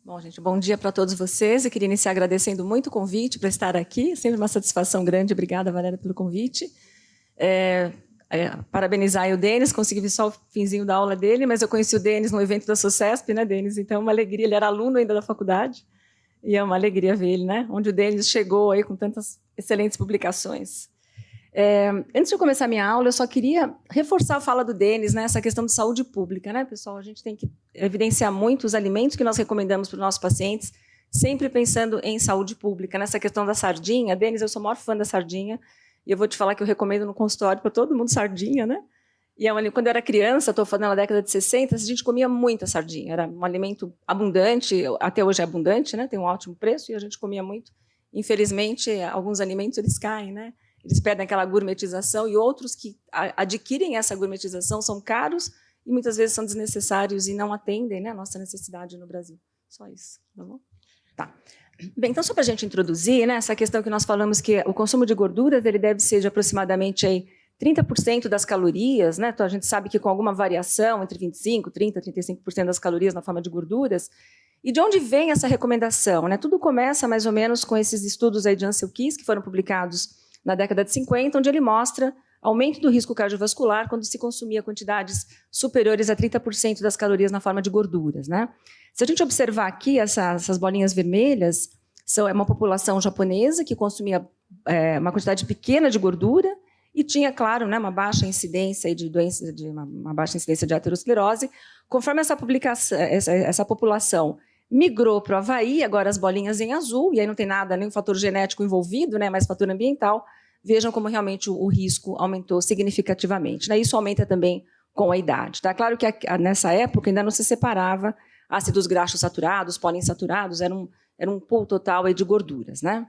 Bom, gente, bom dia para todos vocês. Eu queria iniciar agradecendo muito o convite para estar aqui. Sempre uma satisfação grande. Obrigada, Valéria, pelo convite. Parabenizar o Denis, consegui ver só o finzinho da aula dele, mas eu conheci o Denis no evento da SOCESP, né, Denis? Então, uma alegria. Ele era aluno ainda da faculdade e é uma alegria ver ele, né? Onde o Denis chegou aí com tantas excelentes publicações. Antes de eu começar a minha aula, eu só queria reforçar a fala do Denis, né, essa questão de saúde pública, né, pessoal? A gente tem que evidenciar muito os alimentos que nós recomendamos para os nossos pacientes, sempre pensando em saúde pública. Nessa questão da sardinha, Denis, eu sou o maior fã da sardinha, e eu vou te falar que eu recomendo no consultório para todo mundo sardinha, né? E quando eu era criança, estou falando na década de 60, a gente comia muita sardinha, era um alimento abundante, até hoje é abundante, né? Tem um ótimo preço, e a gente comia muito. Infelizmente, alguns alimentos eles caem, né? Eles perdem aquela gourmetização, e outros que adquirem essa gourmetização são caros e muitas vezes são desnecessários e não atendem, né, a nossa necessidade no Brasil. Só isso, tá bom? Tá. Bem, então, só para a gente introduzir, né, essa questão que nós falamos que o consumo de gorduras ele deve ser de aproximadamente aí, 30% das calorias, né? Então, a gente sabe que com alguma variação entre 25%, 30%, 35% das calorias na forma de gorduras. E de onde vem essa recomendação? Né? Tudo começa mais ou menos com esses estudos aí de Ansel Keys, que foram publicados na década de 50, onde ele mostra aumento do risco cardiovascular quando se consumia quantidades superiores a 30% das calorias na forma de gorduras. Né? Se a gente observar aqui essas bolinhas vermelhas, é uma população japonesa que consumia uma quantidade pequena de gordura e tinha, claro, né, uma baixa incidência de doenças, uma baixa incidência de aterosclerose. Conforme essa população migrou para o Havaí, agora as bolinhas em azul, e aí não tem nada, nenhum fator genético envolvido, né, mas fator ambiental. Vejam como realmente o risco aumentou significativamente. Né? Isso aumenta também com a idade. Tá? Claro que nessa época ainda não se separava ácidos graxos saturados, poliinsaturados, era um pool total aí de gorduras. Né?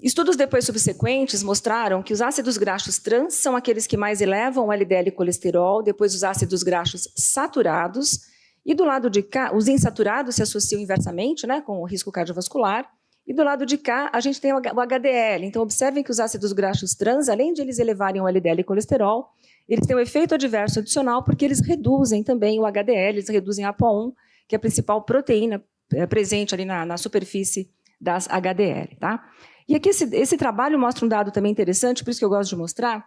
Estudos depois subsequentes mostraram que os ácidos graxos trans são aqueles que mais elevam o LDL e colesterol, depois os ácidos graxos saturados, e do lado de cá, os insaturados se associam inversamente, né, com o risco cardiovascular, e do lado de cá a gente tem o HDL. Então, observem que os ácidos graxos trans, além de eles elevarem o LDL e colesterol, eles têm um efeito adverso adicional porque eles reduzem também o HDL, eles reduzem a APOA1, que é a principal proteína presente ali na superfície das HDL. Tá? E aqui esse trabalho mostra um dado também interessante, por isso que eu gosto de mostrar,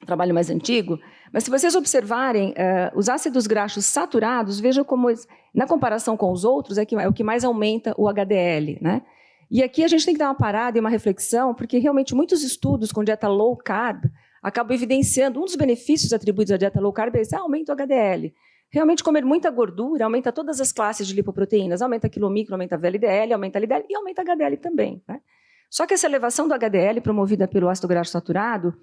um trabalho mais antigo, mas se vocês observarem os ácidos graxos saturados, vejam como, na comparação com os outros, é o que mais aumenta o HDL. Né? E aqui a gente tem que dar uma parada e uma reflexão, porque realmente muitos estudos com dieta low carb acabam evidenciando um dos benefícios atribuídos à dieta low carb é esse aumento do HDL. Realmente comer muita gordura aumenta todas as classes de lipoproteínas, aumenta quilomicro, aumenta VLDL, aumenta LDL e aumenta HDL também. Né? Só que essa elevação do HDL promovida pelo ácido graxo saturado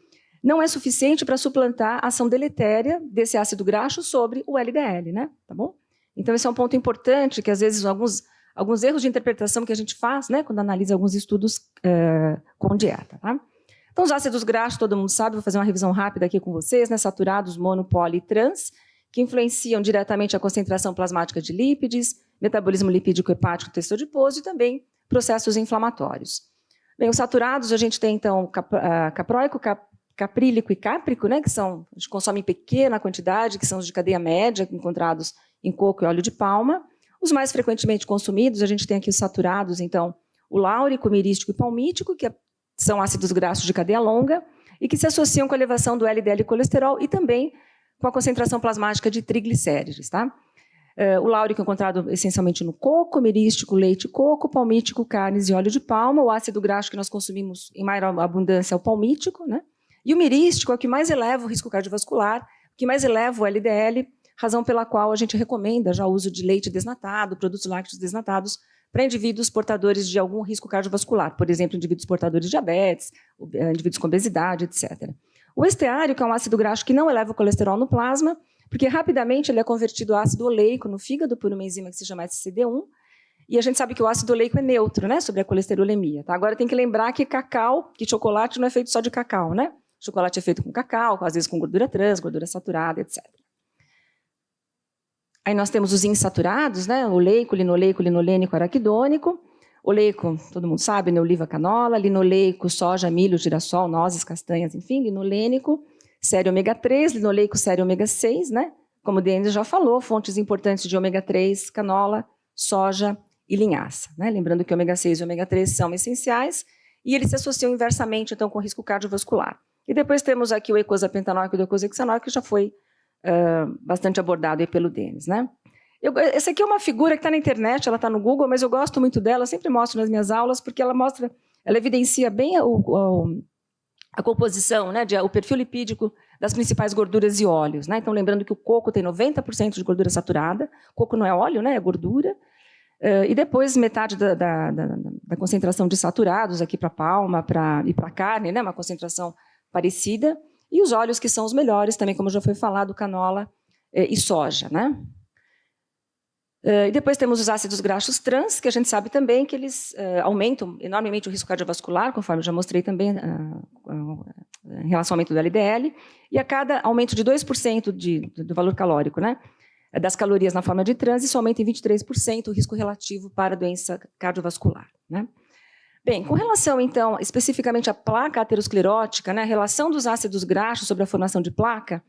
não é suficiente para suplantar a ação deletéria desse ácido graxo sobre o LDL, né? Tá bom? Então, esse é um ponto importante, que às vezes alguns erros de interpretação que a gente faz, né, quando analisa alguns estudos com dieta. Tá? Então, os ácidos graxos, todo mundo sabe, vou fazer uma revisão rápida aqui com vocês, né, saturados, mono, poli e trans, que influenciam diretamente a concentração plasmática de lípides, metabolismo lipídico hepático, texto adiposo e também processos inflamatórios. Bem, os saturados, a gente tem, então, capróico, caprílico e cáprico, né, que a gente consome em pequena quantidade, que são os de cadeia média, encontrados em coco e óleo de palma. Os mais frequentemente consumidos, a gente tem aqui os saturados, então, o láurico, mirístico e palmítico, que são ácidos graxos de cadeia longa, e que se associam com a elevação do LDL e colesterol, e também com a concentração plasmática de triglicérides. Tá? O láurico encontrado essencialmente no coco, mirístico, leite e coco, palmítico, carnes e óleo de palma. O ácido graxo que nós consumimos em maior abundância é o palmítico, né? E o mirístico é o que mais eleva o risco cardiovascular, o que mais eleva o LDL, razão pela qual a gente recomenda já o uso de leite desnatado, produtos lácteos desnatados, para indivíduos portadores de algum risco cardiovascular, por exemplo, indivíduos portadores de diabetes, indivíduos com obesidade, etc. O esteário, que é um ácido graxo que não eleva o colesterol no plasma, porque rapidamente ele é convertido a ácido oleico no fígado por uma enzima que se chama SCD1, e a gente sabe que o ácido oleico é neutro, né, sobre a colesterolemia. Tá? Agora tem que lembrar que chocolate não é feito só de cacau, né? Chocolate é feito com cacau, às vezes com gordura trans, gordura saturada, etc. Aí nós temos os insaturados, né? Oleico, linoleico, linolênico, araquidônico. Oleico, todo mundo sabe, né? Oliva, canola. Linoleico, soja, milho, girassol, nozes, castanhas, enfim. Linolênico, série ômega 3, linoleico, série ômega 6, né? Como o Denis já falou, fontes importantes de ômega 3, canola, soja e linhaça, né? Lembrando que ômega 6 e ômega 3 são essenciais e eles se associam inversamente, então, com o risco cardiovascular. E depois temos aqui o eicosapentanoico e o eicosahexanoico, que já foi bastante abordado aí pelo Denis, né? Essa aqui é uma figura que está na internet, ela está no Google, mas eu gosto muito dela, sempre mostro nas minhas aulas, porque ela evidencia bem a composição, né, o perfil lipídico das principais gorduras e óleos, né? Então, lembrando que o coco tem 90% de gordura saturada, coco não é óleo, né, é gordura, e depois metade da concentração de saturados aqui para a palma e para a carne, né, uma concentração parecida, e os óleos que são os melhores, também, como já foi falado, canola e soja, né? E depois temos os ácidos graxos trans, que a gente sabe também que eles aumentam enormemente o risco cardiovascular, conforme eu já mostrei também em relação ao aumento do LDL, e a cada aumento de 2% do valor calórico, né, das calorias na forma de trans, isso aumenta em 23% o risco relativo para a doença cardiovascular, né? Bem, com relação, então, especificamente à placa aterosclerótica, né, a relação dos ácidos graxos sobre a formação de placa,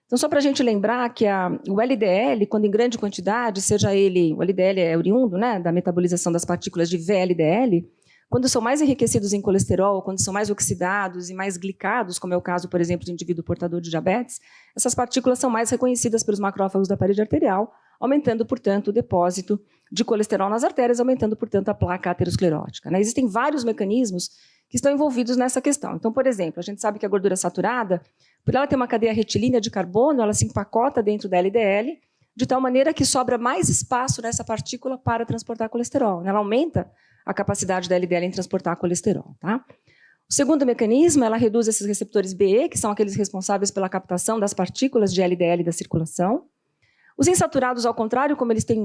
então, só para a gente lembrar que o LDL, quando em grande quantidade, o LDL é oriundo, né, da metabolização das partículas de VLDL, quando são mais enriquecidos em colesterol, quando são mais oxidados e mais glicados, como é o caso, por exemplo, de indivíduo portador de diabetes, essas partículas são mais reconhecidas pelos macrófagos da parede arterial, aumentando, portanto, o depósito de colesterol nas artérias, aumentando, portanto, a placa aterosclerótica, né? Existem vários mecanismos que estão envolvidos nessa questão. Então, por exemplo, a gente sabe que a gordura saturada, por ela ter uma cadeia retilínea de carbono, ela se empacota dentro da LDL, de tal maneira que sobra mais espaço nessa partícula para transportar colesterol, né? Ela aumenta a capacidade da LDL em transportar colesterol, tá? O segundo mecanismo, ela reduz esses receptores BE, que são aqueles responsáveis pela captação das partículas de LDL da circulação. Os insaturados, ao contrário, como eles têm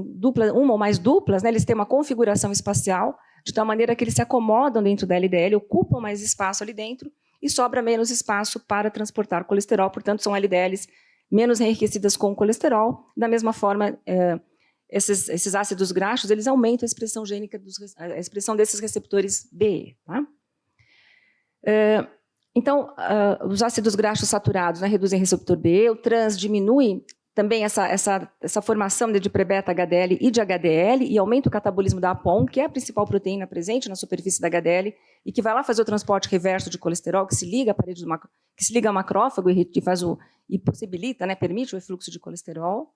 uma ou mais duplas, né, eles têm uma configuração espacial, de tal maneira que eles se acomodam dentro da LDL, ocupam mais espaço ali dentro e sobra menos espaço para transportar colesterol. Portanto, são LDLs menos enriquecidas com colesterol. Da mesma forma, esses ácidos graxos, eles aumentam a expressão gênica, a expressão desses receptores BE. Tá? Então, os ácidos graxos saturados, né, reduzem receptor BE, o trans diminui também essa formação de pré-beta HDL e de HDL e aumenta o catabolismo da APOM, que é a principal proteína presente na superfície da HDL e que vai lá fazer o transporte reverso de colesterol, que se liga à parede que se liga ao macrófago e possibilita, né, permite o efluxo de colesterol.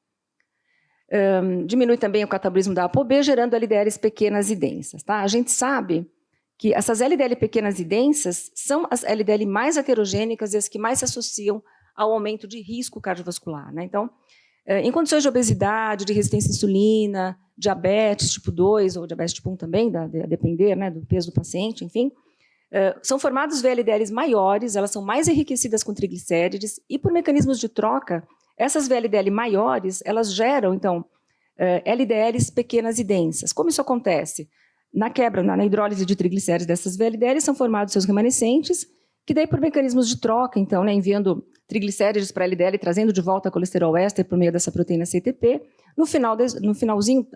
Diminui também o catabolismo da ApoB, gerando LDLs pequenas e densas. Tá? A gente sabe que essas LDL pequenas e densas são as LDL mais heterogênicas e as que mais se associam ao aumento de risco cardiovascular, né? Então, em condições de obesidade, de resistência à insulina, diabetes tipo 2 ou diabetes tipo 1 também, a depender, né, do peso do paciente, enfim, são formados VLDLs maiores, elas são mais enriquecidas com triglicérides e, por mecanismos de troca, essas VLDL maiores, elas geram, então, LDLs pequenas e densas. Como isso acontece? Na hidrólise de triglicéridos dessas VLDLs são formados seus remanescentes, que daí, por mecanismos de troca, então, né, enviando triglicéridos para a LDL, trazendo de volta a éster por meio dessa proteína CTP, no finalzinho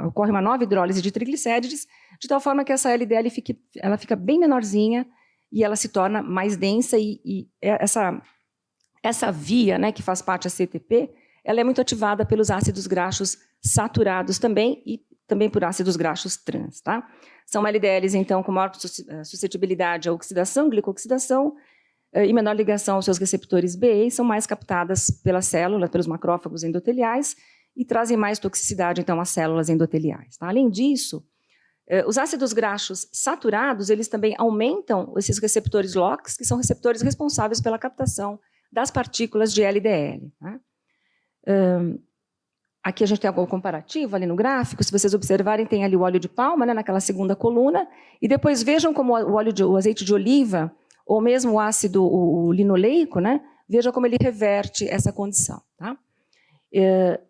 ocorre uma nova hidrólise de triglicérides, de tal forma que essa LDL fica bem menorzinha e ela se torna mais densa e essa via, né, que faz parte da CTP, ela é muito ativada pelos ácidos graxos saturados também e também por ácidos graxos trans, tá? São LDLs, então, com maior suscetibilidade à oxidação, glicoxidação, e menor ligação aos seus receptores BE, são mais captadas pela célula, pelos macrófagos endoteliais, e trazem mais toxicidade, então, às células endoteliais. Tá? Além disso, os ácidos graxos saturados, eles também aumentam esses receptores LOX, que são receptores responsáveis pela captação das partículas de LDL. Tá? Aqui a gente tem algo comparativo ali no gráfico, se vocês observarem, tem ali o óleo de palma, né, naquela segunda coluna, e depois vejam como o azeite de oliva, ou mesmo o ácido o linoleico, né, veja como ele reverte essa condição. Tá?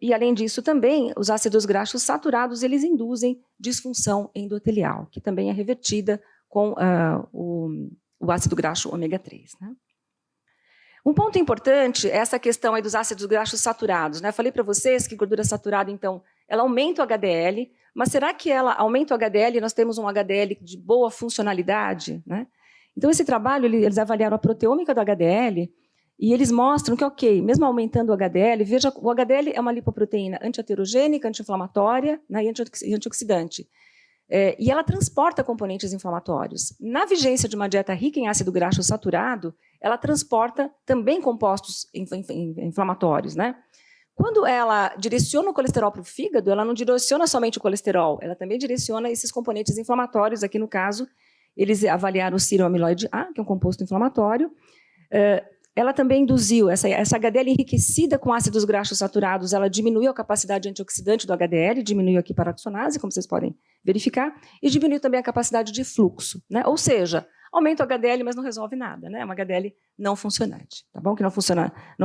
E, além disso, também, os ácidos graxos saturados, eles induzem disfunção endotelial, que também é revertida com o ácido graxo ômega 3. Né? Um ponto importante é essa questão aí dos ácidos graxos saturados. Né? Eu falei para vocês que gordura saturada, então, ela aumenta o HDL, mas será que ela aumenta o HDL e nós temos um HDL de boa funcionalidade? Né? Então, esse trabalho, eles avaliaram a proteômica do HDL E eles mostram que, ok, mesmo aumentando o HDL, veja, o HDL é uma lipoproteína antiaterogênica, anti-inflamatória, né, e antioxidante. E ela transporta componentes inflamatórios. Na vigência de uma dieta rica em ácido graxo saturado, ela transporta também compostos inflamatórios, né? Quando ela direciona o colesterol para o fígado, ela não direciona somente o colesterol, ela também direciona esses componentes inflamatórios. Aqui, no caso, eles avaliaram o serum amiloide A, que é um composto inflamatório. Ela também induziu, essa HDL enriquecida com ácidos graxos saturados, ela diminuiu a capacidade antioxidante do HDL, diminuiu a equiparaxonase, como vocês podem verificar, e diminuiu também a capacidade de fluxo, né? Ou seja, aumenta o HDL, mas não resolve nada, né? É uma HDL não funcionante, tá bom? Que não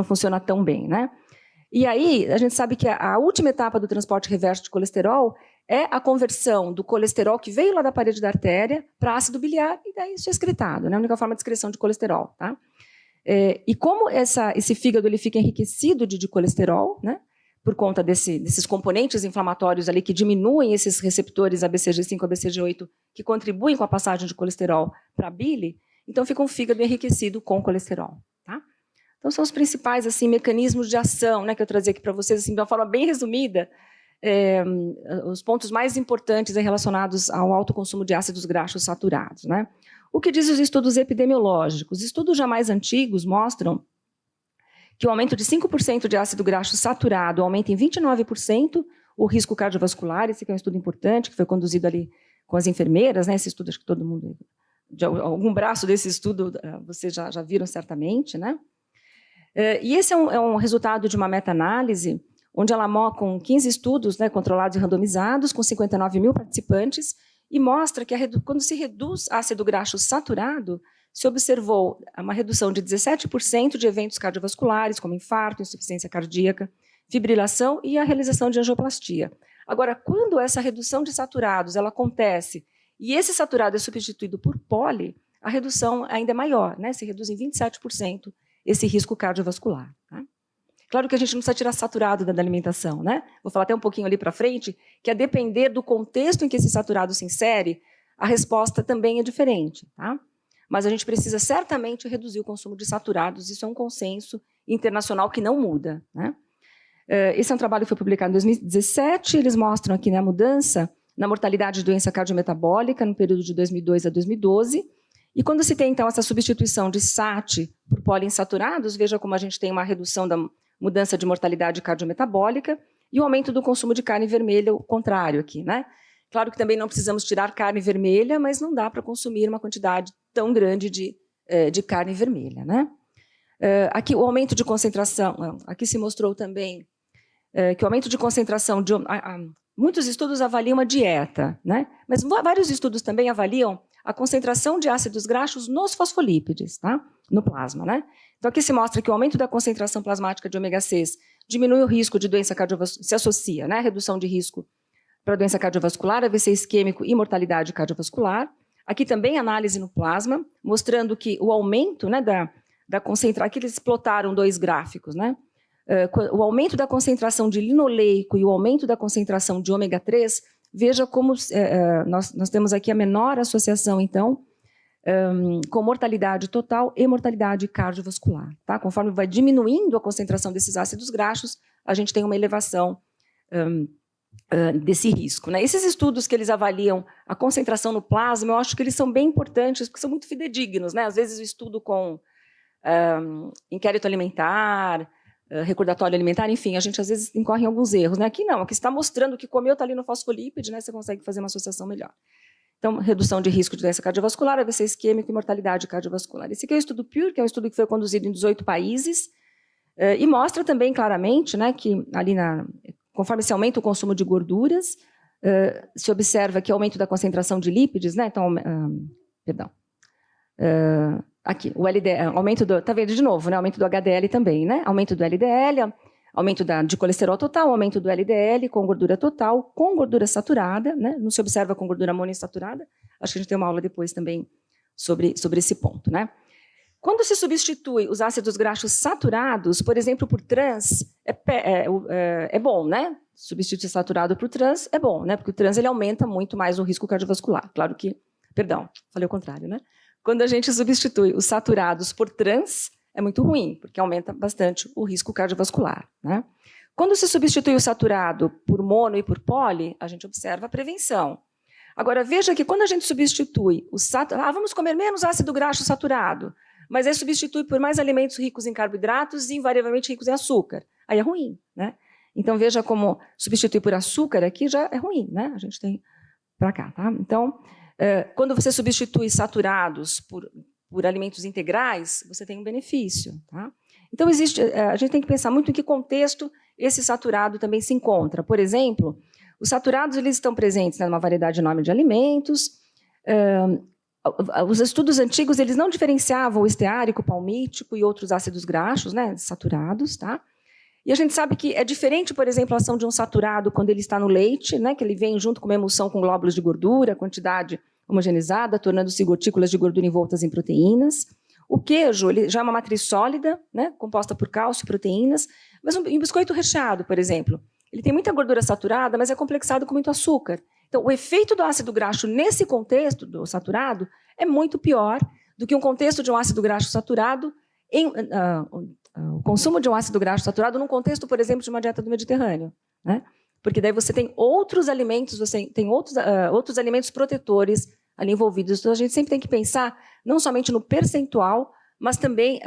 funciona tão bem, né? E aí, a gente sabe que a última etapa do transporte reverso de colesterol é a conversão do colesterol que veio lá da parede da artéria para ácido biliar, e daí isso é excretado, né? A única forma de excreção de colesterol, tá? E como esse fígado ele fica enriquecido de colesterol, né, por conta desses componentes inflamatórios ali que diminuem esses receptores ABCG5 e ABCG8 que contribuem com a passagem de colesterol para a bile, então fica um fígado enriquecido com colesterol. Tá? Então são os principais assim, mecanismos de ação, né, que eu trazer aqui para vocês assim, de uma forma bem resumida, os pontos mais importantes relacionados ao alto consumo de ácidos graxos saturados. Né? O que dizem os estudos epidemiológicos? Estudos já mais antigos mostram que o aumento de 5% de ácido graxo saturado aumenta em 29% o risco cardiovascular. Esse aqui é um estudo importante, que foi conduzido ali com as enfermeiras, né? Esse estudo, acho que todo mundo... De algum braço desse estudo vocês já viram certamente, né? E esse é um resultado de uma meta-análise, onde ela com 15 estudos, né, controlados e randomizados, com 59 mil participantes, e mostra que quando se reduz ácido graxo saturado, se observou uma redução de 17% de eventos cardiovasculares, como infarto, insuficiência cardíaca, fibrilação e a realização de angioplastia. Agora, quando essa redução de saturados ela acontece e esse saturado é substituído por poli, a redução ainda é maior, né? Se reduz em 27% esse risco cardiovascular. Tá? Claro que a gente não precisa tirar saturado da alimentação, né? Vou falar até um pouquinho ali para frente, que a depender do contexto em que esse saturado se insere, a resposta também é diferente, tá? Mas a gente precisa certamente reduzir o consumo de saturados, isso é um consenso internacional que não muda, né? Esse é um trabalho que foi publicado em 2017, eles mostram aqui, né, a mudança na mortalidade de doença cardiometabólica no período de 2002 a 2012, e quando se tem, então, essa substituição de SAT por poliinsaturados, veja como a gente tem uma redução da mudança de mortalidade cardiometabólica e o aumento do consumo de carne vermelha, o contrário aqui, né? Claro que também não precisamos tirar carne vermelha, mas não dá para consumir uma quantidade tão grande de carne vermelha, né? Aqui o aumento de concentração, aqui se mostrou também que o aumento de concentração de... muitos estudos avaliam a dieta, né? Mas vários estudos também avaliam a concentração de ácidos graxos nos fosfolípides, tá? No plasma, né? Então, aqui se mostra que o aumento da concentração plasmática de ômega 6 diminui o risco de doença cardiovascular, se associa, né? Redução de risco para doença cardiovascular, AVC isquêmico e mortalidade cardiovascular. Aqui também análise no plasma, mostrando que o aumento, né, da concentração... Aqui eles plotaram dois gráficos, né? O aumento da concentração de linoleico e o aumento da concentração de ômega 3, veja como nós temos aqui a menor associação, então, com mortalidade total e mortalidade cardiovascular. Tá? Conforme vai diminuindo a concentração desses ácidos graxos, a gente tem uma elevação desse risco. Né? Esses estudos que eles avaliam a concentração no plasma, eu acho que eles são bem importantes, porque são muito fidedignos. Né? Às vezes o estudo com inquérito alimentar, recordatório alimentar, enfim, a gente às vezes incorre em alguns erros. Né? Aqui não, aqui está mostrando que comeu está ali no fosfolípide, né? Você consegue fazer uma associação melhor. Então, redução de risco de doença cardiovascular, AVC isquêmico e mortalidade cardiovascular. Esse aqui é o estudo PURE, que é um estudo que foi conduzido em 18 países, e mostra também claramente, né, que ali conforme se aumenta o consumo de gorduras, se observa que aumento da concentração de lípides, né? Então, aqui, o LDL, aumento do, tá vendo de novo, né? Aumento do HDL também, né? Aumento do LDL, aumento de colesterol total, aumento do LDL com gordura total, com gordura saturada, né? Não se observa com gordura monoinsaturada. Acho que a gente tem uma aula depois também sobre esse ponto, né? Quando se substitui os ácidos graxos saturados, por exemplo, por trans, é bom, né? Substituir saturado por trans é bom, né? Porque o trans ele aumenta muito mais o risco cardiovascular. Claro que, perdão, falei o contrário, né? Quando a gente substitui os saturados por trans, é muito ruim, porque aumenta bastante o risco cardiovascular, né? Quando se substitui o saturado por mono e por poli, a gente observa a prevenção. Agora, veja que quando a gente substitui o saturado, vamos comer menos ácido graxo saturado, mas aí substitui por mais alimentos ricos em carboidratos e invariavelmente ricos em açúcar. Aí é ruim, né? Então, veja como substituir por açúcar aqui já é ruim, né? A gente tem para cá, tá? Então, quando você substitui saturados por alimentos integrais, você tem um benefício, tá? Então, a gente tem que pensar muito em que contexto esse saturado também se encontra. Por exemplo, os saturados eles estão presentes numa variedade enorme de alimentos. Os estudos antigos eles não diferenciavam o esteárico, palmítico e outros ácidos graxos, né, saturados, tá? E a gente sabe que é diferente, por exemplo, a ação de um saturado quando ele está no leite, né, que ele vem junto com uma emulsão com glóbulos de gordura, quantidade homogeneizada, tornando-se gotículas de gordura envoltas em proteínas. O queijo ele já é uma matriz sólida, né, composta por cálcio e proteínas, mas um biscoito recheado, por exemplo, ele tem muita gordura saturada, mas é complexado com muito açúcar. Então, o efeito do ácido graxo nesse contexto do saturado é muito pior do que um contexto de um ácido graxo saturado o consumo de um ácido graxo saturado num contexto, por exemplo, de uma dieta do Mediterrâneo, né? Porque daí você tem outros alimentos, você tem outros alimentos protetores ali envolvidos. Então, a gente sempre tem que pensar não somente no percentual, mas também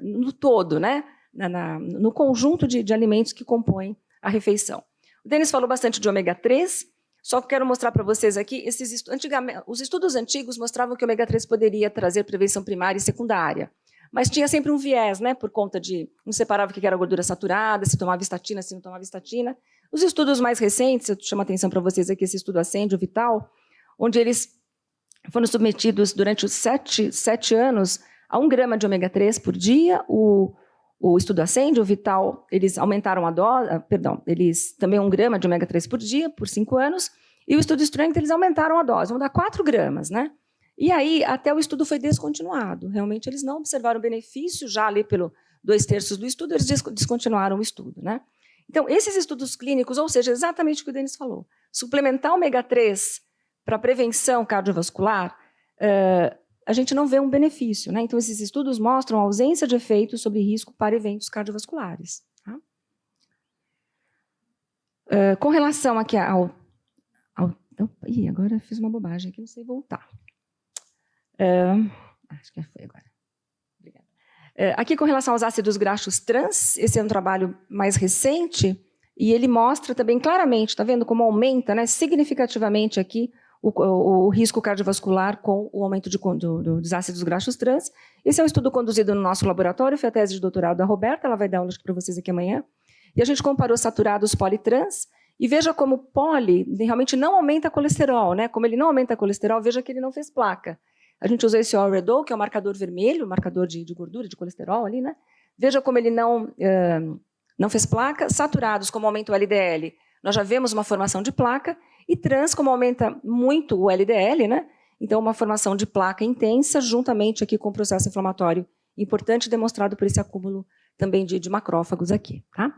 no todo, né? No conjunto de alimentos que compõem a refeição. O Denis falou bastante de ômega 3, só que quero mostrar para vocês aqui, os estudos antigos mostravam que o ômega 3 poderia trazer prevenção primária e secundária. Mas tinha sempre um viés, né, por conta de não separava o que era gordura saturada, se tomava estatina, se não tomava estatina. Os estudos mais recentes, eu chamo a atenção para vocês aqui, esse estudo Ascendio Vital, onde eles foram submetidos durante os 7 anos a 1 grama de ômega 3 por dia. O estudo Ascendio Vital, eles aumentaram a dose, eles também 1 grama de ômega 3 por dia, por 5 anos, e o estudo Strength, eles aumentaram a dose, vão dar 4 gramas, né? E aí, até o estudo foi descontinuado. Realmente, eles não observaram benefício, já ali pelo 2/3 do estudo, eles descontinuaram o estudo, né? Então, esses estudos clínicos, ou seja, exatamente o que o Denis falou, suplementar ômega 3 para prevenção cardiovascular, a gente não vê um benefício, né? Então, esses estudos mostram a ausência de efeitos sobre risco para eventos cardiovasculares. Tá? Com relação aqui agora eu fiz uma bobagem aqui, não sei voltar. Acho que foi agora. Obrigada. Aqui, com relação aos ácidos graxos trans, esse é um trabalho mais recente, e ele mostra também claramente, está vendo como aumenta, né, significativamente aqui o risco cardiovascular com o aumento dos ácidos graxos trans. Esse é um estudo conduzido no nosso laboratório, foi a tese de doutorado da Roberta, ela vai dar aula para vocês aqui amanhã. E a gente comparou saturados politrans, e veja como o poli realmente não aumenta colesterol, né? Como ele não aumenta colesterol, veja que ele não fez placa. A gente usou esse Alredol, que é o marcador vermelho, o marcador de gordura, de colesterol ali, né? Veja como ele não fez placa. Saturados, como aumenta o LDL, nós já vemos uma formação de placa. E trans, como aumenta muito o LDL, né? Então, uma formação de placa intensa, juntamente aqui com o processo inflamatório importante, demonstrado por esse acúmulo também de macrófagos aqui, tá?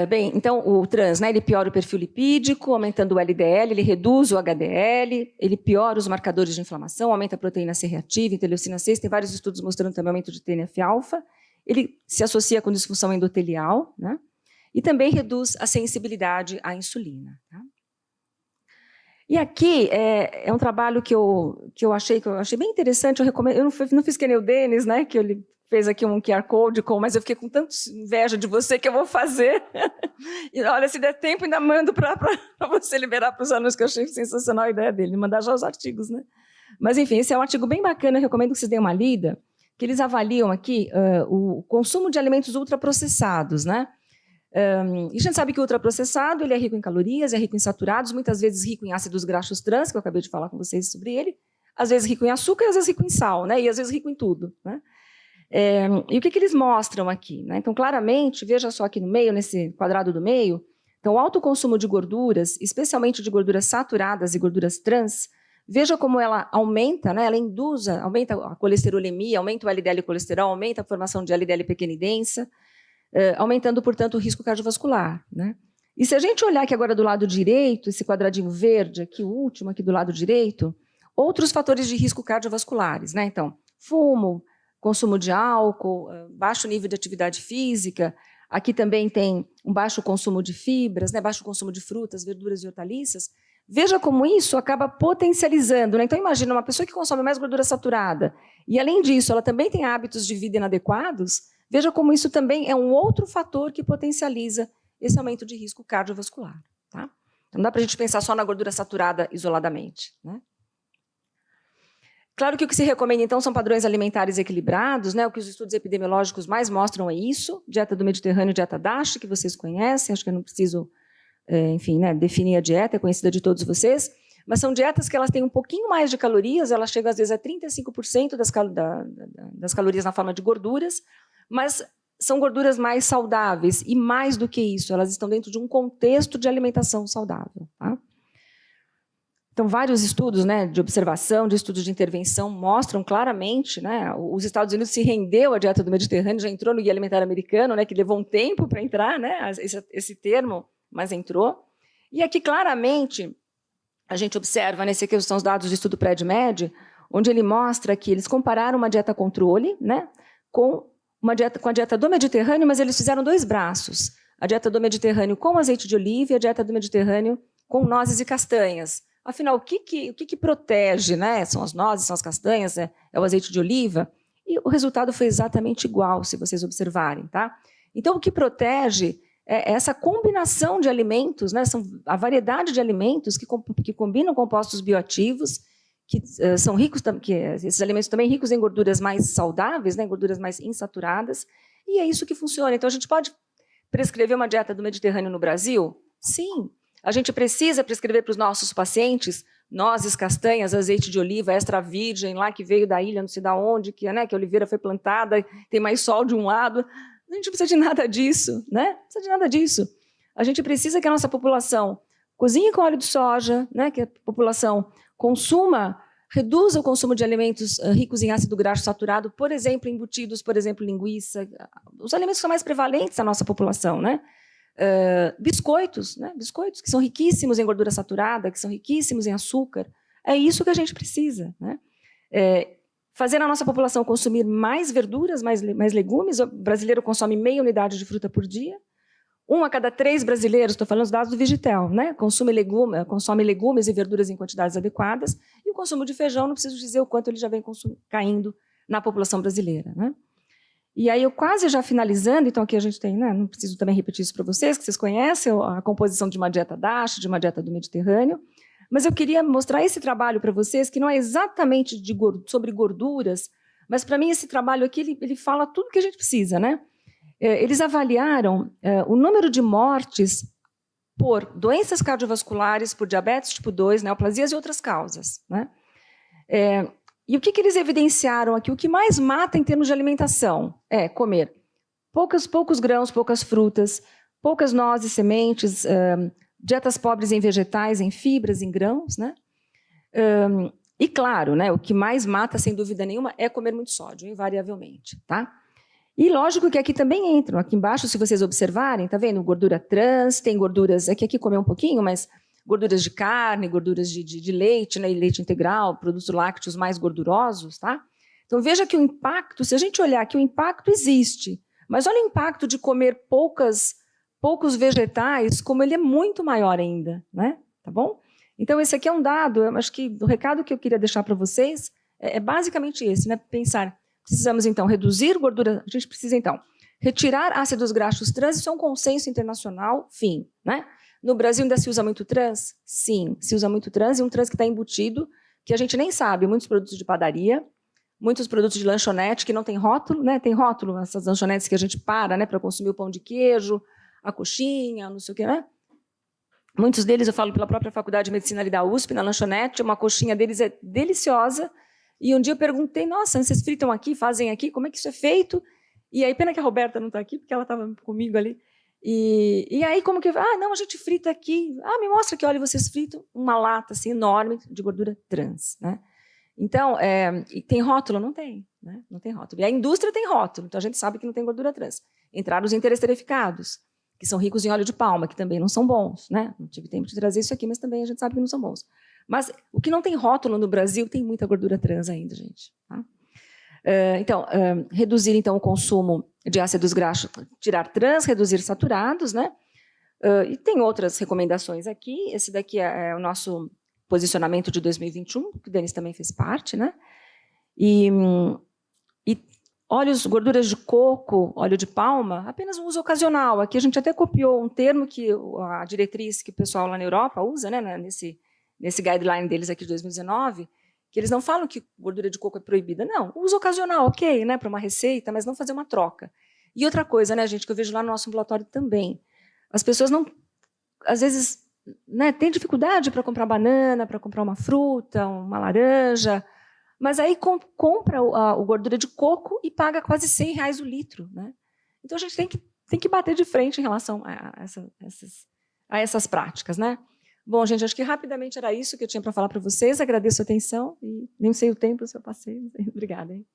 Bem, então o trans, né, ele piora o perfil lipídico, aumentando o LDL, ele reduz o HDL, ele piora os marcadores de inflamação, aumenta a proteína C reativa, interleucina 6, tem vários estudos mostrando também aumento de TNF-alfa, ele se associa com disfunção endotelial, né, e também reduz a sensibilidade à insulina. Tá? E aqui é um trabalho que eu achei bem interessante, eu recomendo, eu não fiz que nem o Denis, né, que ele fez aqui um QR Code, mas eu fiquei com tanta inveja de você que eu vou fazer. E olha, se der tempo, ainda mando para você liberar para os alunos, que eu achei sensacional a ideia dele, mandar já os artigos, né? Mas, enfim, esse é um artigo bem bacana, eu recomendo que vocês deem uma lida, que eles avaliam aqui o consumo de alimentos ultraprocessados, né? E a gente sabe que o ultraprocessado ele é rico em calorias, é rico em saturados, muitas vezes rico em ácidos graxos trans, que eu acabei de falar com vocês sobre ele, às vezes rico em açúcar, às vezes rico em sal, né? E às vezes rico em tudo, né? E o que eles mostram aqui? Né? Então, claramente, veja só aqui no meio, nesse quadrado do meio, então, o alto consumo de gorduras, especialmente de gorduras saturadas e gorduras trans, veja como ela aumenta, né? Ela aumenta a colesterolemia, aumenta o LDL colesterol, aumenta a formação de LDL pequena e densa, aumentando, portanto, o risco cardiovascular. Né? E se a gente olhar aqui agora do lado direito, esse quadradinho verde, aqui, o último aqui do lado direito, Outros fatores de risco cardiovasculares, né? Então, fumo, consumo de álcool, baixo nível de atividade física. Aqui também tem um baixo consumo de fibras, né? Baixo consumo de frutas, verduras e hortaliças. Veja como isso acaba potencializando, né? Então, imagina uma pessoa que consome mais gordura saturada e, além disso, ela também tem hábitos de vida inadequados. Veja como isso também é um outro fator que potencializa esse aumento de risco cardiovascular. Tá? Não dá para a gente pensar só na gordura saturada isoladamente, né? Claro que o que se recomenda, então, são padrões alimentares equilibrados, né? O que os estudos epidemiológicos mais mostram é isso, dieta do Mediterrâneo, dieta DASH, que vocês conhecem, acho que eu não preciso, enfim, né, definir a dieta, é conhecida de todos vocês, mas são dietas que elas têm um pouquinho mais de calorias, elas chegam às vezes a 35% das calorias na forma de gorduras, mas são gorduras mais saudáveis, e mais do que isso, elas estão dentro de um contexto de alimentação saudável, tá? Então, vários estudos, né, de observação, de estudos de intervenção, mostram claramente, né, os Estados Unidos se rendeu à dieta do Mediterrâneo, já entrou no Guia Alimentar Americano, né, que levou um tempo para entrar, né, esse termo, mas entrou. E aqui, claramente, a gente observa, nesse aqui são os dados de estudo PRED-MED, onde ele mostra que eles compararam uma dieta controle, né, com a dieta do Mediterrâneo, mas eles fizeram 2 braços. A dieta do Mediterrâneo com azeite de oliva e a dieta do Mediterrâneo com nozes e castanhas. Afinal, o que protege, né? São as nozes, são as castanhas, é o azeite de oliva. E o resultado foi exatamente igual, se vocês observarem. Tá? Então, o que protege é essa combinação de alimentos, né? São a variedade de alimentos que combinam compostos bioativos, que são ricos, que esses alimentos também ricos em gorduras mais saudáveis, né? Gorduras mais insaturadas, e é isso que funciona. Então, a gente pode prescrever uma dieta do Mediterrâneo no Brasil? Sim. A gente precisa prescrever para os nossos pacientes nozes, castanhas, azeite de oliva, extra virgem, lá que veio da ilha, não sei de onde, né, que a oliveira foi plantada, tem mais sol de um lado. A gente não precisa de nada disso, né? Não precisa de nada disso. A gente precisa que a nossa população cozinhe com óleo de soja, né, que a população reduza o consumo de alimentos ricos em ácido graxo saturado, por exemplo, embutidos, por exemplo, linguiça, os alimentos que são mais prevalentes na nossa população, né? Biscoitos, né? Biscoitos que são riquíssimos em gordura saturada, que são riquíssimos em açúcar. É isso que a gente precisa, né? Fazer a nossa população consumir mais verduras, mais legumes. O brasileiro consome meia unidade de fruta por dia. 1 a cada 3 brasileiros, estou falando os dados do Vigitel, né? consome legumes e verduras em quantidades adequadas. E o consumo de feijão, não preciso dizer o quanto ele já vem caindo na população brasileira, né? E aí, eu quase já finalizando, então aqui a gente tem, né, não preciso também repetir isso para vocês, que vocês conhecem a composição de uma dieta DASH, de uma dieta do Mediterrâneo, mas eu queria mostrar esse trabalho para vocês, que não é exatamente sobre gorduras, mas para mim esse trabalho aqui, ele fala tudo que a gente precisa, né? Eles avaliaram o número de mortes por doenças cardiovasculares, por diabetes tipo 2, neoplasias e outras causas, né? E o que eles evidenciaram aqui? O que mais mata em termos de alimentação é comer poucos grãos, poucas frutas, poucas nozes, sementes, dietas pobres em vegetais, em fibras, em grãos, né? E claro, né, o que mais mata, sem dúvida nenhuma, é comer muito sódio, invariavelmente, tá? E lógico que aqui também entram, aqui embaixo, se vocês observarem, tá vendo? Gordura trans, tem gorduras, aqui comeu um pouquinho, mas gorduras de carne, gorduras de leite, né, e leite integral, produtos lácteos mais gordurosos, tá? Então, veja que o impacto, se a gente olhar que o impacto existe, mas olha o impacto de comer poucos vegetais, como ele é muito maior ainda, né? Tá bom? Então, esse aqui é um dado, eu acho que o recado que eu queria deixar para vocês é basicamente esse, né? Pensar, precisamos, então, reduzir gordura, a gente precisa, então, retirar ácidos graxos trans, isso é um consenso internacional, fim, né? No Brasil ainda se usa muito trans? Sim, se usa muito trans, e um trans que está embutido, que a gente nem sabe, muitos produtos de padaria, muitos produtos de lanchonete que não tem rótulo, né? Tem rótulo, essas lanchonetes que a gente para, né, para consumir o pão de queijo, a coxinha, não sei o quê, né? Muitos deles, eu falo pela própria Faculdade de Medicina ali da USP, na lanchonete, uma coxinha deles é deliciosa, e um dia eu perguntei, nossa, vocês fritam aqui, fazem aqui, como é que isso é feito? E aí, pena que a Roberta não está aqui, porque ela estava comigo ali. E aí, como que... não, a gente frita aqui. Me mostra que, olha, vocês fritam uma lata assim, enorme de gordura trans, né? Então, tem rótulo? Não tem, né? Não tem rótulo. E a indústria tem rótulo, então a gente sabe que não tem gordura trans. Entraram os interesterificados, que são ricos em óleo de palma, que também não são bons, né? Não tive tempo de trazer isso aqui, mas também a gente sabe que não são bons. Mas o que não tem rótulo no Brasil tem muita gordura trans ainda, gente. Tá? Então, reduzir então, o consumo de ácidos graxos, tirar trans, reduzir saturados, né? E tem outras recomendações aqui. Esse daqui é o nosso posicionamento de 2021, que o Denis também fez parte, né? E óleos, gorduras de coco, óleo de palma, apenas um uso ocasional. Aqui a gente até copiou um termo que a diretriz que o pessoal lá na Europa usa, né, nesse guideline deles aqui de 2019, que eles não falam que gordura de coco é proibida. Não, uso ocasional, ok, né, para uma receita, mas não fazer uma troca. E outra coisa, né, gente, que eu vejo lá no nosso ambulatório também, as pessoas não, às vezes, né, têm dificuldade para comprar banana, para comprar uma fruta, uma laranja, mas aí compra o gordura de coco e paga quase R$100 o litro. Né? Então, a gente tem que bater de frente em relação a essas práticas. Né? Bom, gente, acho que rapidamente era isso que eu tinha para falar para vocês. Agradeço a atenção e nem sei o tempo se eu passei. Obrigada. Hein?